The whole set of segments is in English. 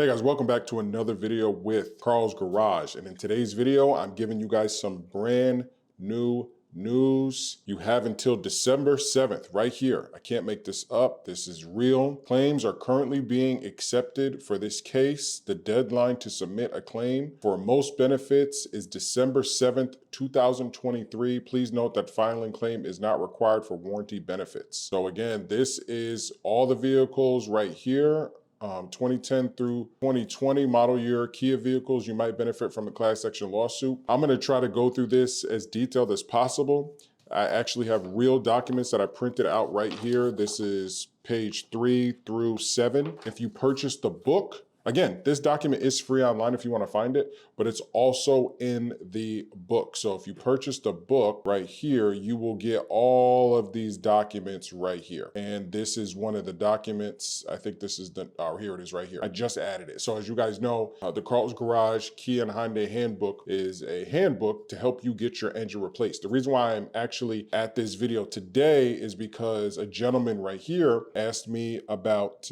Hey guys, welcome back to another video with Carl's Garage. And in today's video, I'm giving you guys some brand new news. You have until December 7th right here. I can't make this up. This is real. Claims are currently being accepted for this case. The deadline to submit a claim for most benefits is December 7th, 2023. Please note that filing claim is not required for warranty benefits. So again, this is all the vehicles right here. 2010 through 2020 model year Kia vehicles, you might benefit from a class action lawsuit. I'm going to try to go through this as detailed as possible. I actually have real documents that I printed out right here. This is page 3 through 7. If you purchase the book, again, this document is free online if you want to find it, but it's also in the book. So if you purchase the book right here, you will get all of these documents right here. And this is one of the documents. I think this is here it is right here. I just added it. So as you guys know, the Carl's Garage Kia and Hyundai handbook is a handbook to help you get your engine replaced. The reason why I'm actually at this video today is because a gentleman right here asked me about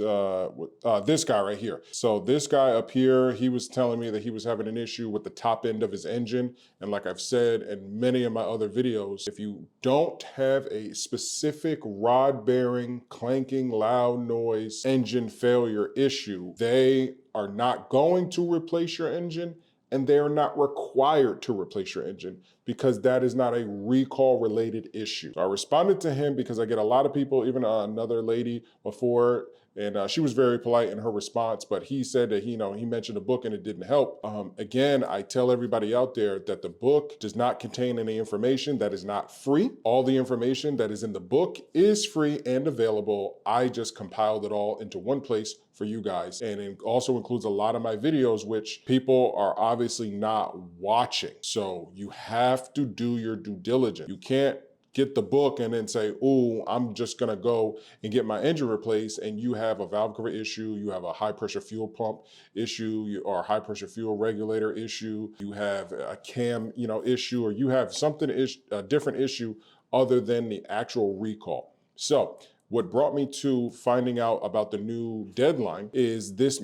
this guy right here. So this guy up here, he was telling me that he was having an issue with the top end of his engine. And like I've said in many of my other videos, if you don't have a specific rod bearing, clanking, loud noise, engine failure issue, they are not going to replace your engine, and they are not required to replace your engine because that is not a recall related issue. So I responded to him because I get a lot of people, even another lady before, and she was very polite in her response, but he said that he mentioned a book and it didn't help. Again, I tell everybody out there that the book does not contain any information that is not free. All the information that is in the book is free and available. I just compiled it all into one place for you guys. And it also includes a lot of my videos, which people are obviously not watching. So you have to do your due diligence. You can't get the book and then say, oh, I'm just gonna go and get my engine replaced, and you have a valve cover issue, you have a high pressure fuel pump issue, or a high pressure fuel regulator issue, you have a cam issue, or you have something, a different issue other than the actual recall. So what brought me to finding out about the new deadline is this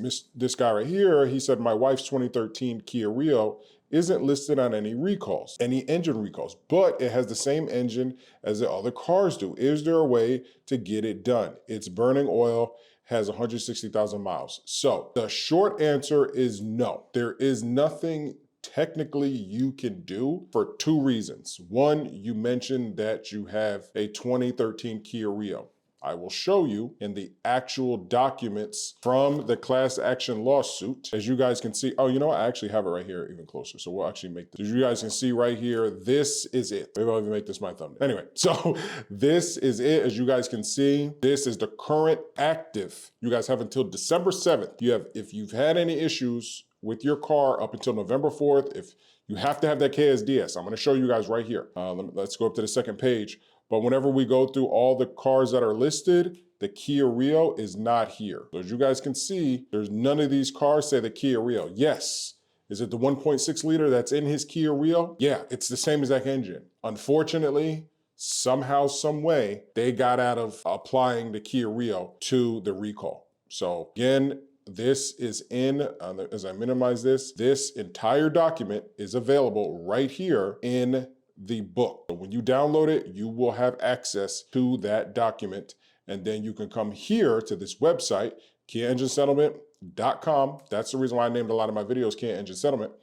guy right here. He said, my wife's 2013 Kia Rio isn't listed on any recalls, any engine recalls, but it has the same engine as the other cars do. Is there a way to get it done? It's burning oil, has 160,000 miles. So the short answer is no. There is nothing technically you can do for two reasons. One, you mentioned that you have a 2013 Kia Rio. I will show you in the actual documents from the class action lawsuit. As you guys can see, oh, you know what? I actually have it right here even closer. So we'll actually make this. As you guys can see right here, this is it. Maybe I'll even make this my thumbnail. Anyway, so this is it. As you guys can see, this is the current active. You guys have until December 7th. If you've had any issues with your car up until November 4th, if you have to have that KSDS, I'm gonna show you guys right here. Let's go up to the second page. But whenever we go through all the cars that are listed, the Kia Rio is not here. So as you guys can see, there's none of these cars say the Kia Rio. Yes. Is it the 1.6 liter that's in his Kia Rio? Yeah, it's the same exact engine. Unfortunately, somehow, some way, they got out of applying the Kia Rio to the recall. So again, this is in, as I minimize this entire document is available right here in the book. So when you download it, you will have access to that document, and then you can come here to this website, KiaEngineSettlement.com. That's the reason why I named a lot of my videos Kia Engine Settlement,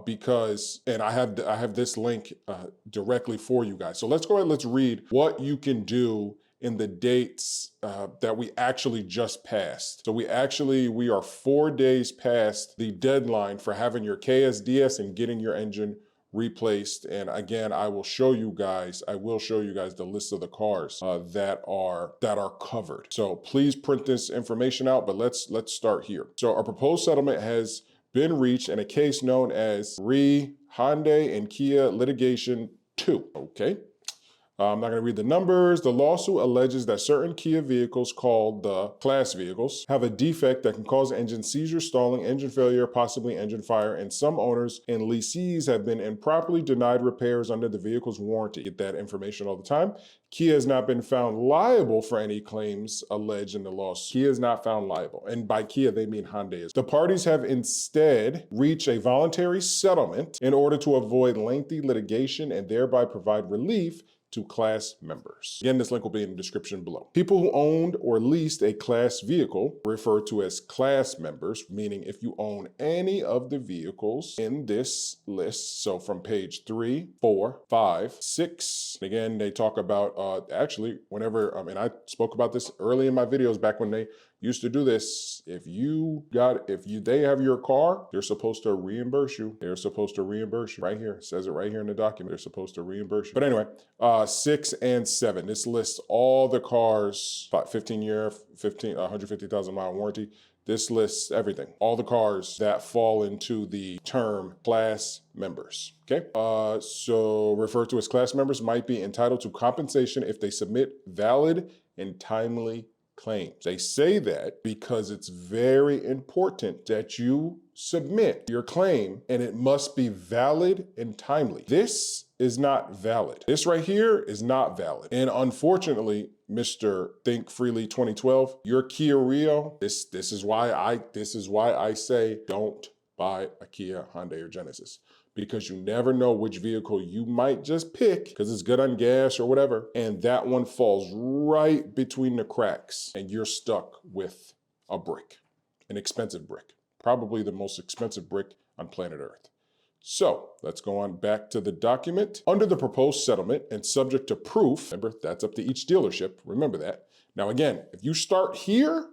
because I have this link directly for you guys. So let's go ahead, let's read what you can do in the dates that we actually just passed. So we are 4 days past the deadline for having your KSDS and getting your engine replaced. And again, I will show you guys the list of the cars that are covered. So please print this information out, but let's start here. So our proposed settlement has been reached in a case known as Hyundai and Kia Litigation 2. Okay. I'm not going to read the numbers. The lawsuit alleges that certain Kia vehicles called the class vehicles have a defect that can cause engine seizure, stalling, engine failure, possibly engine fire, and some owners and lessees have been improperly denied repairs under the vehicle's warranty. Get that information all the time. Kia has not been found liable for any claims alleged in the lawsuit. Kia is not found liable. And by Kia, they mean Hyundai. The parties have instead reached a voluntary settlement in order to avoid lengthy litigation and thereby provide relief to class members. Again, this link will be in the description below. People who owned or leased a class vehicle referred to as class members, meaning if you own any of the vehicles in this list, so from page 3, 4, 5, 6, again, they talk about, actually, whenever, and I spoke about this early in my videos back when they used to do this. If they have your car, they're supposed to reimburse you. They're supposed to reimburse you. Right here, it says it right here in the document. They're supposed to reimburse you. But anyway, 6 and 7. This lists all the cars, 15-year, 150,000 mile warranty. This lists everything, all the cars that fall into the term class members. Okay, so referred to as class members might be entitled to compensation if they submit valid and timely claims. They say that because it's very important that you submit your claim and it must be valid and timely. This is not valid. This right here is not valid. And unfortunately, Mr. Think Freely 2012, your Kia Rio, this is why I say don't buy a Kia, Hyundai, or Genesis. Because you never know which vehicle you might just pick because it's good on gas or whatever, and that one falls right between the cracks and you're stuck with a brick, an expensive brick, probably the most expensive brick on planet Earth. So let's go on back to the document. Under the proposed settlement and subject to proof, remember that's up to each dealership, remember that. Now again, if you start here,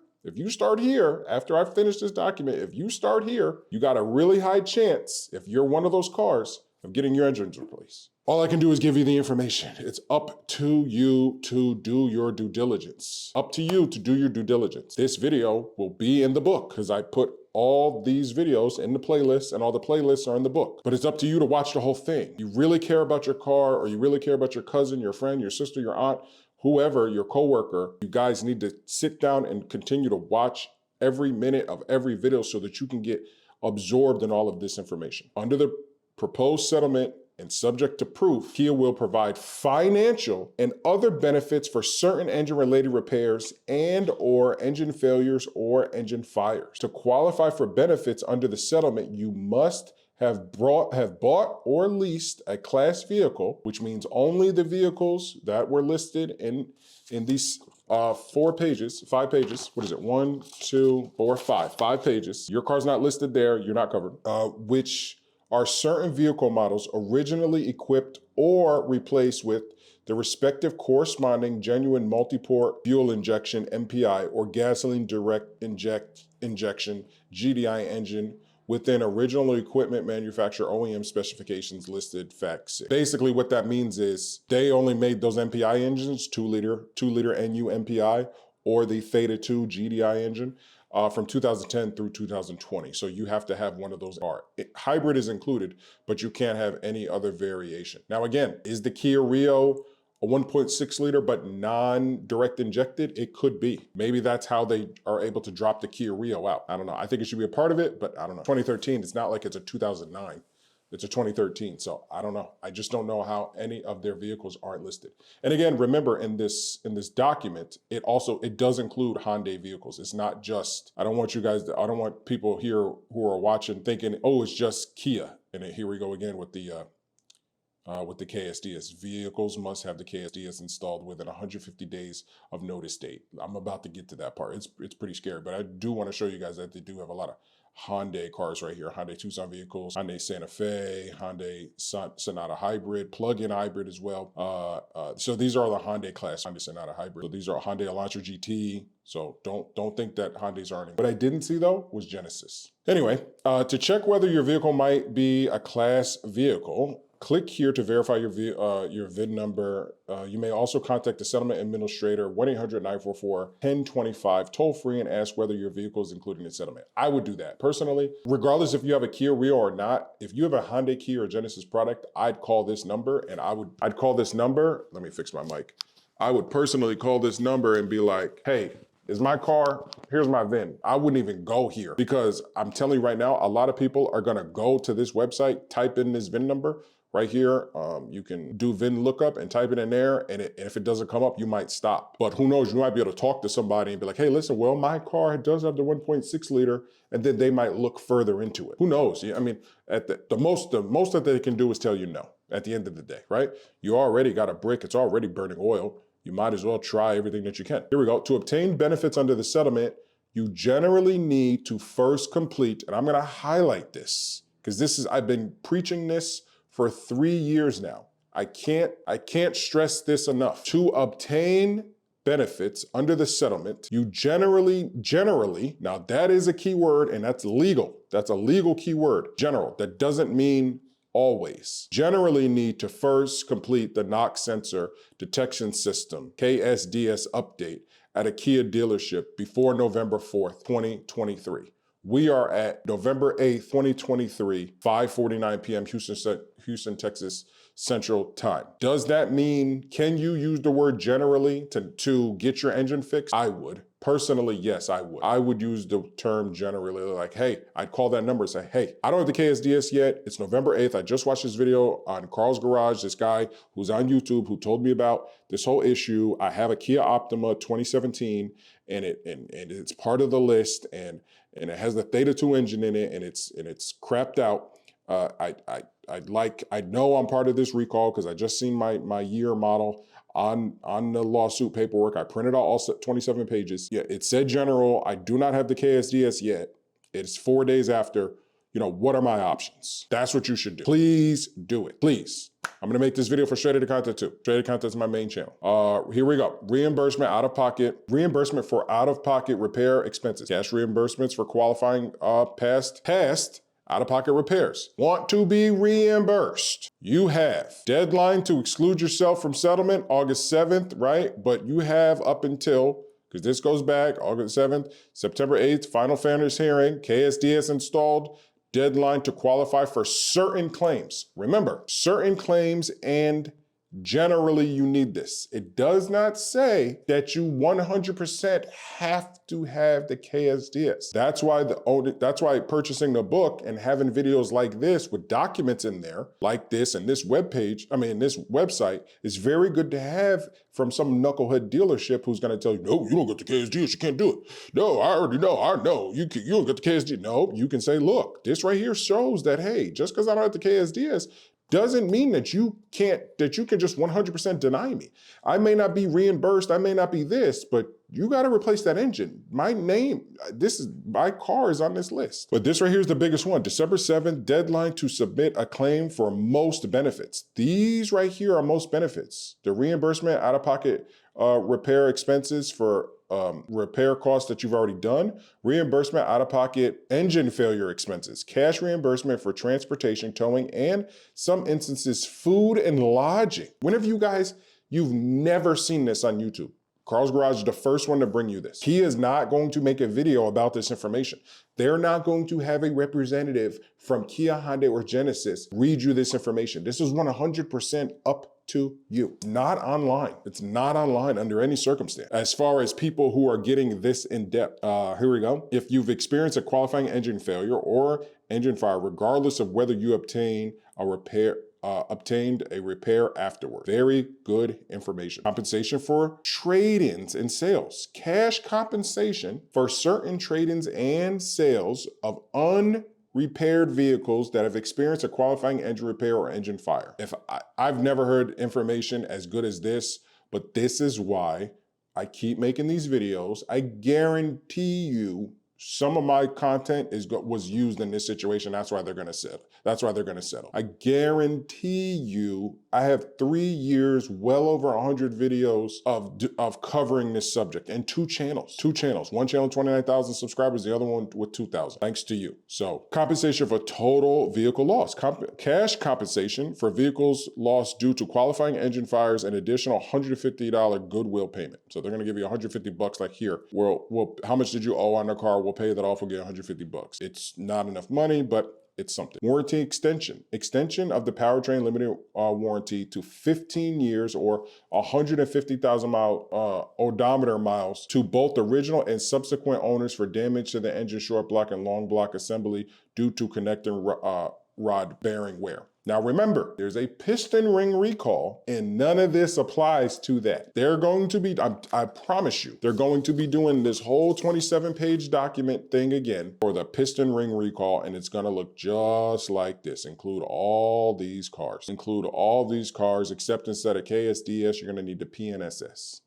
after I finish this document, if you start here, you got a really high chance, if you're one of those cars, of getting your engines replaced. All I can do is give you the information. It's up to you to do your due diligence. Up to you to do your due diligence. This video will be in the book because I put all these videos in the playlist and all the playlists are in the book. But it's up to you to watch the whole thing. You really care about your car or you really care about your cousin, your friend, your sister, your aunt, whoever, your coworker, you guys need to sit down and continue to watch every minute of every video so that you can get absorbed in all of this information. Under the proposed settlement and subject to proof, Kia will provide financial and other benefits for certain engine-related repairs and or engine failures or engine fires. To qualify for benefits under the settlement, you must have bought or leased a class vehicle, which means only the vehicles that were listed in these 5 pages. What is it? 1, 2, 4, 5. 5 pages. Your car's not listed there. You're not covered. Which are certain vehicle models originally equipped or replaced with the respective corresponding genuine multi-port fuel injection MPI or gasoline direct injection GDI engine within original equipment manufacturer OEM specifications listed fact 6. Basically what that means is they only made those MPI engines, 2 liter NU MPI or the Theta 2 GDI engine from 2010 through 2020. So you have to have one of those. Hybrid is included, but you can't have any other variation. Now again, is the Kia Rio a 1.6 liter but non-direct injected? It could be. Maybe that's how they are able to drop the Kia Rio out. I don't know. I think it should be a part of it, but I don't know. 2013, it's not like it's a 2009. It's a 2013, so I don't know. I just don't know how any of their vehicles aren't listed. And again, remember in this document, it does include Hyundai vehicles. It's not just, I don't want people here who are watching thinking, oh, it's just Kia. And here we go again with the KSDS. Vehicles must have the KSDS installed within 150 days of notice date. I'm about to get to that part. It's pretty scary, but I do want to show you guys that they do have a lot of Hyundai cars right here. Hyundai Tucson vehicles, Hyundai Santa Fe, Hyundai Sonata Hybrid, plug-in hybrid as well. So these are the Hyundai class, Hyundai Sonata Hybrid. So these are Hyundai Elantra GT. So don't think that Hyundais aren't in. What I didn't see though was Genesis. Anyway, to check whether your vehicle might be a class vehicle, Click here to verify your VIN number. You may also contact the settlement administrator, 1-800-944-1025, toll free, and ask whether your vehicle is included in the settlement. I would do that personally, regardless if you have a Kia Rio or not. If you have a Hyundai, Kia, or Genesis product, I'd call this number, and I'd call this number. Let me fix my mic. I would personally call this number and be like, hey, is my car, here's my VIN. I wouldn't even go here, because I'm telling you right now, a lot of people are gonna go to this website, type in this VIN number right here. You can do VIN lookup and type it in there, and if it doesn't come up, you might stop. But who knows, you might be able to talk to somebody and be like, hey, listen, well, my car does have the 1.6 liter, and then they might look further into it. Who knows? I mean, at the most that they can do is tell you no at the end of the day, right? You already got a brick, it's already burning oil. You might as well try everything that you can. Here we go. To obtain benefits under the settlement, you generally need to first complete, and I'm gonna highlight this, because I've been preaching this for 3 years now. I can't stress this enough. To obtain benefits under the settlement, you generally, now that is a key word, and that's legal. That's a legal key word, general. That doesn't mean always. Generally need to first complete the knock sensor detection system, KSDS update, at a Kia dealership before November 4th, 2023. We are at November 8th, 2023, 5:49 p.m. Houston, Texas Central Time. Does that mean, can you use the word generally to get your engine fixed? I would. Personally, yes, I would. I would use the term generally, like, hey, I'd call that number and say, hey, I don't have the KSDS yet. It's November 8th. I just watched this video on Carl's Garage, this guy who's on YouTube who told me about this whole issue. I have a Kia Optima 2017, and it's part of the list, and it has the Theta 2 engine in it, and it's crapped out. I know I'm part of this recall because I just seen my year model on the lawsuit paperwork. I printed out all 27 pages. Yeah, it said general. I do not have the KSDS yet. It's 4 days after. You know, what are my options? That's what you should do. Please do it, please. I'm gonna make this video for Straight Outta Content too. Straight Outta Content is my main channel. Here we go. Reimbursement out of pocket. Reimbursement for out of pocket repair expenses. Cash reimbursements for qualifying past out-of-pocket repairs. Want to be reimbursed? You have deadline to exclude yourself from settlement, August 7th, right? But you have up until, because this goes back, August 7th, September 8th, final fairness hearing, KSDS installed, deadline to qualify for certain claims. Remember, certain claims, and generally you need this. It does not say that you 100% have to have the KSDS. That's why purchasing the book and having videos like this with documents in there, like this, and this website is very good to have from some knucklehead dealership who's gonna tell you, no, you don't get the KSDS, you can't do it. No, I already know, I know, you don't get the KSDS. No, you can say, look, this right here shows that, hey, just because I don't have the KSDS, doesn't mean that you can just 100% deny me. I may not be reimbursed, I may not be this, but you gotta replace that engine. My car is on this list. But this right here is the biggest one. December 7th, deadline to submit a claim for most benefits. These right here are most benefits. The reimbursement out-of-pocket repair expenses for repair costs that you've already done, reimbursement out-of-pocket engine failure expenses, cash reimbursement for transportation, towing, and some instances, food and lodging. Whenever you've never seen this on YouTube. Carl's Garage is the first one to bring you this. He is not going to make a video about this information. They're not going to have a representative from Kia, Hyundai, or Genesis read you this information. This is 100% up to you. Not online. It's not online under any circumstance. As far as people who are getting this in depth, here we go. If you've experienced a qualifying engine failure or engine fire, regardless of whether you obtained a repair afterward. Very good information. Compensation for trade-ins and sales. Cash compensation for certain trade-ins and sales of unrepaired vehicles that have experienced a qualifying engine repair or engine fire. I've never heard information as good as this, but this is why I keep making these videos. I guarantee you Some of my content was used in this situation. That's why they're going to settle. That's why they're going to settle. I guarantee you, I have 3 years, well over 100 videos of covering this subject, and 2 channels. One channel, 29,000 subscribers, the other one with 2,000, thanks to you. So compensation for total vehicle loss. Cash compensation for vehicles lost due to qualifying engine fires, an additional $150 goodwill payment. So they're going to give you $150 like here. Well, how much did you owe on the car? We'll pay that off. We'll get $150. It's not enough money, but it's something. Warranty extension. Extension of the powertrain limited warranty to 15 years or 150,000 mile odometer miles to both original and subsequent owners for damage to the engine short block and long block assembly due to connecting rod bearing wear. Now remember, there's a piston ring recall and none of this applies to that. They're going to be, I promise you, they're going to be doing this whole 27-page document thing again for the piston ring recall, and it's gonna look just like this. Include all these cars. Except instead of KSDS, you're gonna need the PNSS.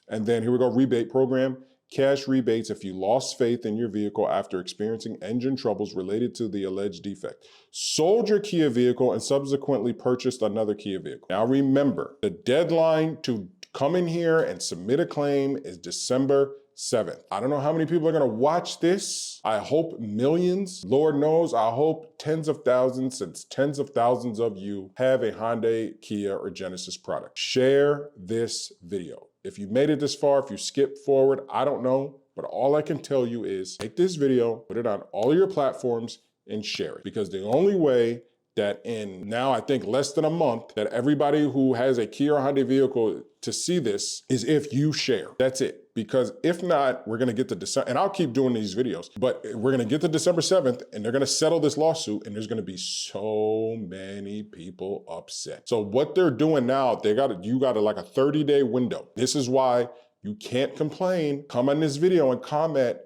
And then here we go, rebate program. Cash rebates if you lost faith in your vehicle after experiencing engine troubles related to the alleged defect. Sold your Kia vehicle and subsequently purchased another Kia vehicle. Now remember, the deadline to come in here and submit a claim is December 7th. I don't know how many people are gonna watch this. I hope millions. Lord knows, I hope tens of thousands, since tens of thousands of you have a Hyundai, Kia, or Genesis product. Share this video. If you made it this far, if you skipped forward, I don't know, but all I can tell you is take this video, put it on all your platforms, and share it. Because the only way that in now, I think less than a month, that everybody who has a Kia or Hyundai vehicle to see this is if you share. That's it. Because if not, we're gonna get to December, and I'll keep doing these videos, but we're gonna get to December 7th and they're gonna settle this lawsuit, and there's gonna be so many people upset. So what they're doing now, you got like a 30-day window. This is why you can't complain. Come on this video and comment,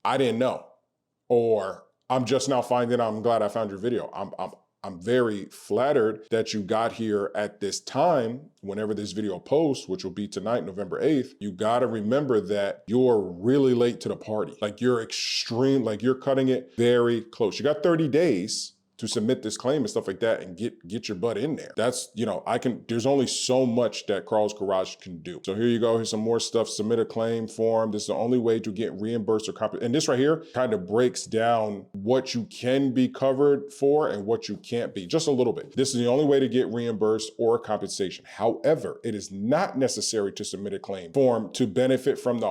I didn't know, or I'm just now finding out, I'm glad I found your video. I'm very flattered that you got here at this time, whenever this video posts, which will be tonight, November 8th. You gotta remember that you're really late to the party. Like you're cutting it very close. You got 30 days to submit this claim and stuff like that and get your butt in there. That's, there's only so much that Carl's Garage can do. So here you go, here's some more stuff. Submit a claim form. This is the only way to get reimbursed or compensated. And this right here kind of breaks down what you can be covered for and what you can't be, just a little bit. This is the only way to get reimbursed or compensation. However, it is not necessary to submit a claim form to benefit from the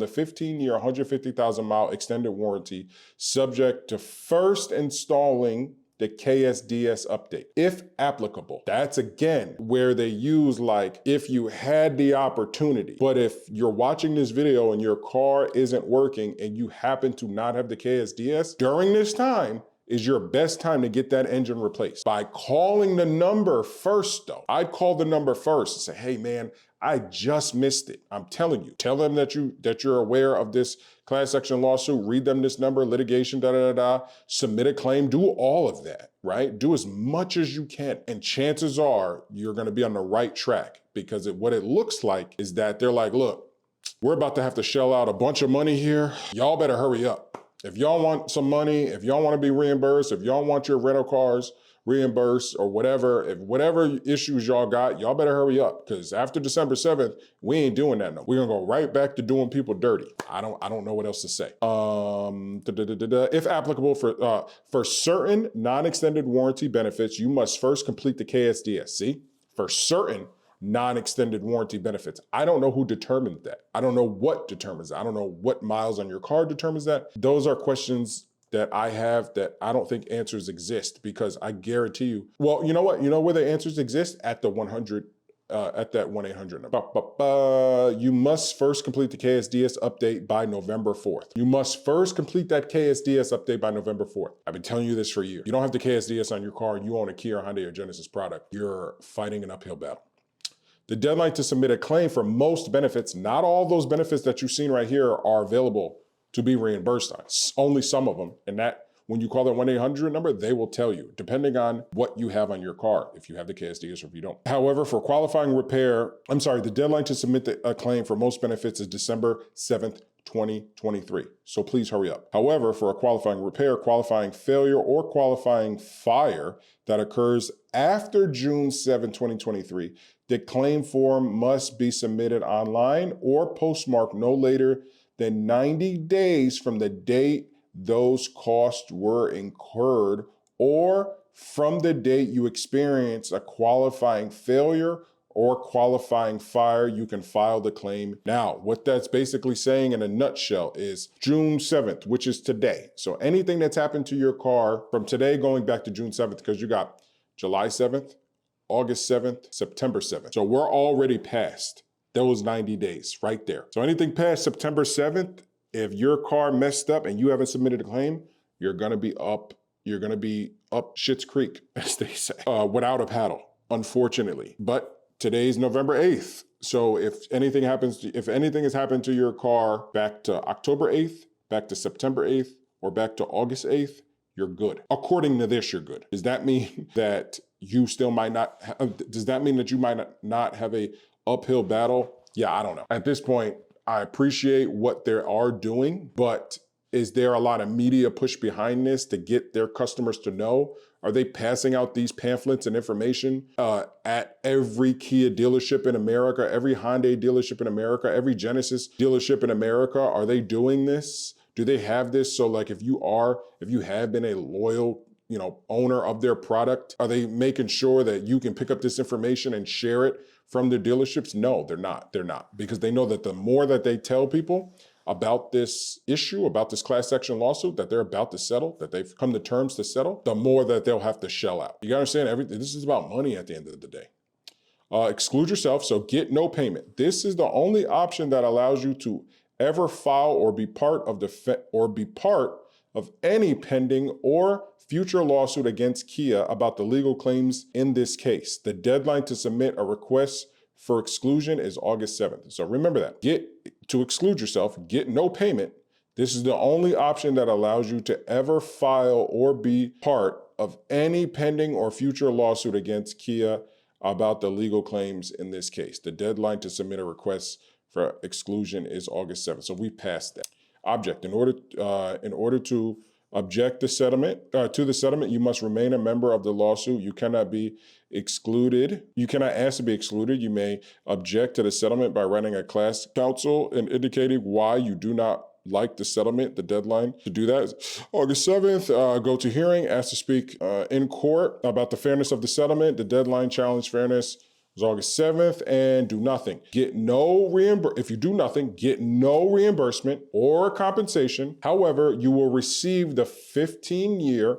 15-year, 150,000 mile extended warranty, subject to first installing the KSDS update, if applicable. That's again where they use like, if you had the opportunity. But if you're watching this video and your car isn't working and you happen to not have the KSDS, during this time is your best time to get that engine replaced. By calling the number first though. I'd call the number first and say, hey man, I just missed it. I'm telling you. Tell them that you're aware of this class action lawsuit, read them this number, litigation, submit a claim, do all of that, right? Do as much as you can. And chances are you're gonna be on the right track, because what it looks like is that they're like, look, we're about to have to shell out a bunch of money here. Y'all better hurry up. If y'all want some money, if y'all want to be reimbursed, if y'all want your rental cars reimbursed or whatever, if whatever issues y'all got, y'all better hurry up, because after December 7th, we ain't doing that no. We're gonna go right back to doing people dirty. I don't know what else to say. If applicable for certain non-extended warranty benefits, you must first complete the KSDS. See, for certain non-extended warranty benefits. I don't know who determines that. I don't know what determines that. I don't know what miles on your car determines that. Those are questions that I have that I don't think answers exist, because I guarantee you, well, you know what? You know where the answers exist? At the 100, at that 1-800 number. You must first complete the KSDS update by November 4th. You must first complete that KSDS update by November 4th. I've been telling you this for years. You don't have the KSDS on your car and you own a Kia, Hyundai, or Genesis product, you're fighting an uphill battle. The deadline to submit a claim for most benefits, not all those benefits that you've seen right here are available to be reimbursed on, only some of them. And that, when you call that 1-800 number, they will tell you, depending on what you have on your car, if you have the KSDS or if you don't. However, for qualifying repair, the deadline to submit a claim for most benefits is December 7th, 2023. So please hurry up. However, for a qualifying repair, qualifying failure, or qualifying fire that occurs after June 7, 2023, the claim form must be submitted online or postmarked no later than 90 days from the date those costs were incurred or from the date you experience a qualifying failure or qualifying fire. You can file the claim now. What that's basically saying in a nutshell is June 7th, which is today. So anything that's happened to your car from today going back to June 7th, because you got July 7th, August 7th, September 7th. So we're already past those 90 days right there. So anything past September 7th, if your car messed up and you haven't submitted a claim, you're gonna be up Schitt's Creek, as they say, without a paddle, unfortunately. But today's November 8th. So if anything has happened to your car back to October 8th, back to September 8th, or back to August 8th, you're good. According to this, you're good. Does that mean that you still might not, does that mean that you might not have a uphill battle? Yeah, I don't know. At this point, I appreciate what they are doing, but is there a lot of media push behind this to get their customers to know? Are they passing out these pamphlets and information at every Kia dealership in America, every Hyundai dealership in America, every Genesis dealership in America? Are they doing this? Do they have this? So like if you have been a loyal, owner of their product, are they making sure that you can pick up this information and share it from the dealerships? No, they're not. They're not, because they know that the more that they tell people about this issue, about this class action lawsuit that they're about to settle, that they've come to terms to settle, the more that they'll have to shell out. You gotta understand, this is about money at the end of the day. Exclude yourself, so get no payment. This is the only option that allows you to ever file or be part of any pending or future lawsuit against Kia about the legal claims in this case. The deadline to submit a request for exclusion is August 7th. So remember that. To exclude yourself, get no payment. This is the only option that allows you to ever file or be part of any pending or future lawsuit against Kia about the legal claims in this case. The deadline to submit a request for exclusion is August 7th. So we passed that. Object. In order to object to the settlement, you must remain a member of the lawsuit. You cannot be excluded. You cannot ask to be excluded. You may object to the settlement by writing a class counsel and indicating why you do not like the settlement. The deadline to do that is August 7th. Go to hearing, ask to speak in court about the fairness of the settlement. The deadline challenge fairness is August 7th, and do nothing. If you do nothing, get no reimbursement or compensation. However, you will receive the 15-year,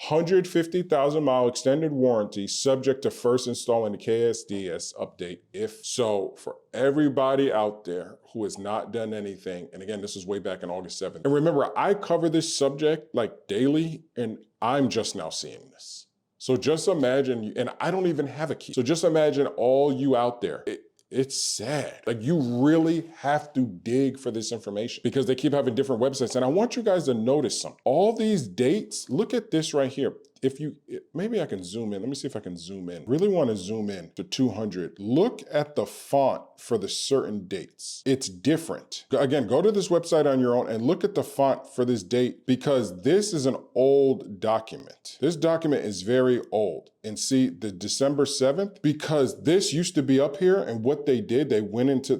150,000 mile extended warranty subject to first installing the KSDS update. If so, for everybody out there who has not done anything, and again, this is way back in August 7th. And remember, I cover this subject like daily, and I'm just now seeing this. So just imagine, and I don't even have a key. So just imagine all you out there. It's sad. Like, you really have to dig for this information because they keep having different websites. And I want you guys to notice something. All these dates, look at this right here. Maybe I can zoom in. Let me see if I can zoom in. Really want to zoom in to 200. Look at the font for the certain dates. It's different. Again, go to this website on your own and look at the font for this date, because this is an old document. This document is very old. And see the December 7th, because this used to be up here, and what they did,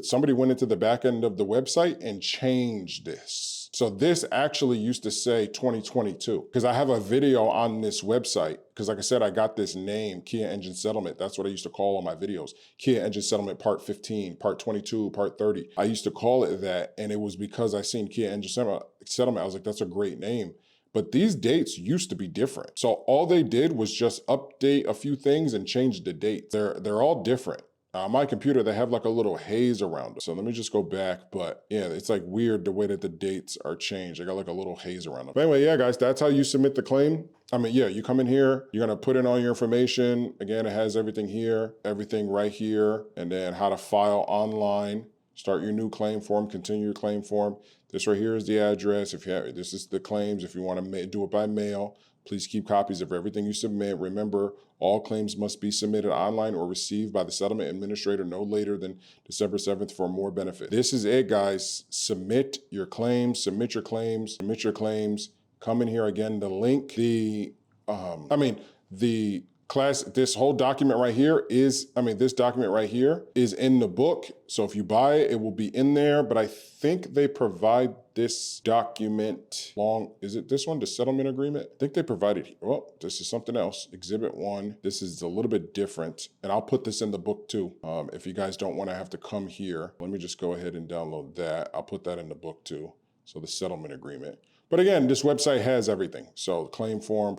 somebody went into the back end of the website and changed this. So this actually used to say 2022, because I have a video on this website, because like I said, I got this name, Kia Engine Settlement. That's what I used to call all my videos. Kia Engine Settlement Part 15, Part 22, Part 30. I used to call it that, and it was because I seen Kia Engine Settlement. I was like, that's a great name. But these dates used to be different. So all they did was just update a few things and change the date. They're all different. On my computer, they have like a little haze around them. So let me just go back. But yeah, it's like weird the way that the dates are changed. I got like a little haze around them. But anyway, yeah, guys, that's how you submit the claim. I mean, yeah, you come in here, you're gonna put in all your information. Again, it has everything here, everything right here, and then how to file online. Start your new claim form, continue your claim form. This right here is the address. If you have, this is the claims. If you want to do it by mail, please keep copies of everything you submit. Remember, all claims must be submitted online or received by the settlement administrator no later than December 7th for more benefit. This is it, guys. Submit your claims, submit your claims, submit your claims. Come in here again. The link, the class, this whole document right here is, this document right here is in the book. So if you buy it, it will be in there, but I think they provide this document is it this one, the settlement agreement? I think they provided, well, this is something else. Exhibit 1. This is a little bit different. And I'll put this in the book too. If you guys don't want to have to come here, let me just go ahead and download that. I'll put that in the book too. So the settlement agreement. But again, this website has everything. So claim form,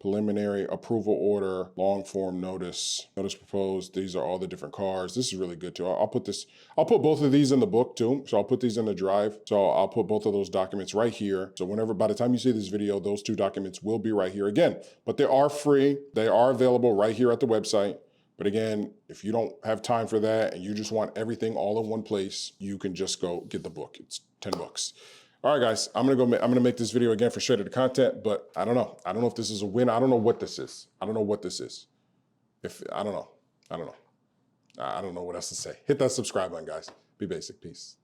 preliminary approval order, long form notice, notice proposed. These are all the different cars. This is really good too. I'll put both of these in the book too. So I'll put these in the drive. So I'll put both of those documents right here. So by the time you see this video, those 2 documents will be right here again, but they are free. They are available right here at the website. But again, if you don't have time for that and you just want everything all in one place, you can just go get the book. It's $10. All right, guys, I'm gonna make this video again for straight to the content, but I don't know. I don't know if this is a win. I don't know what this is. I don't know what this is. I don't know. I don't know what else to say. Hit that subscribe button, guys. Be basic. Peace.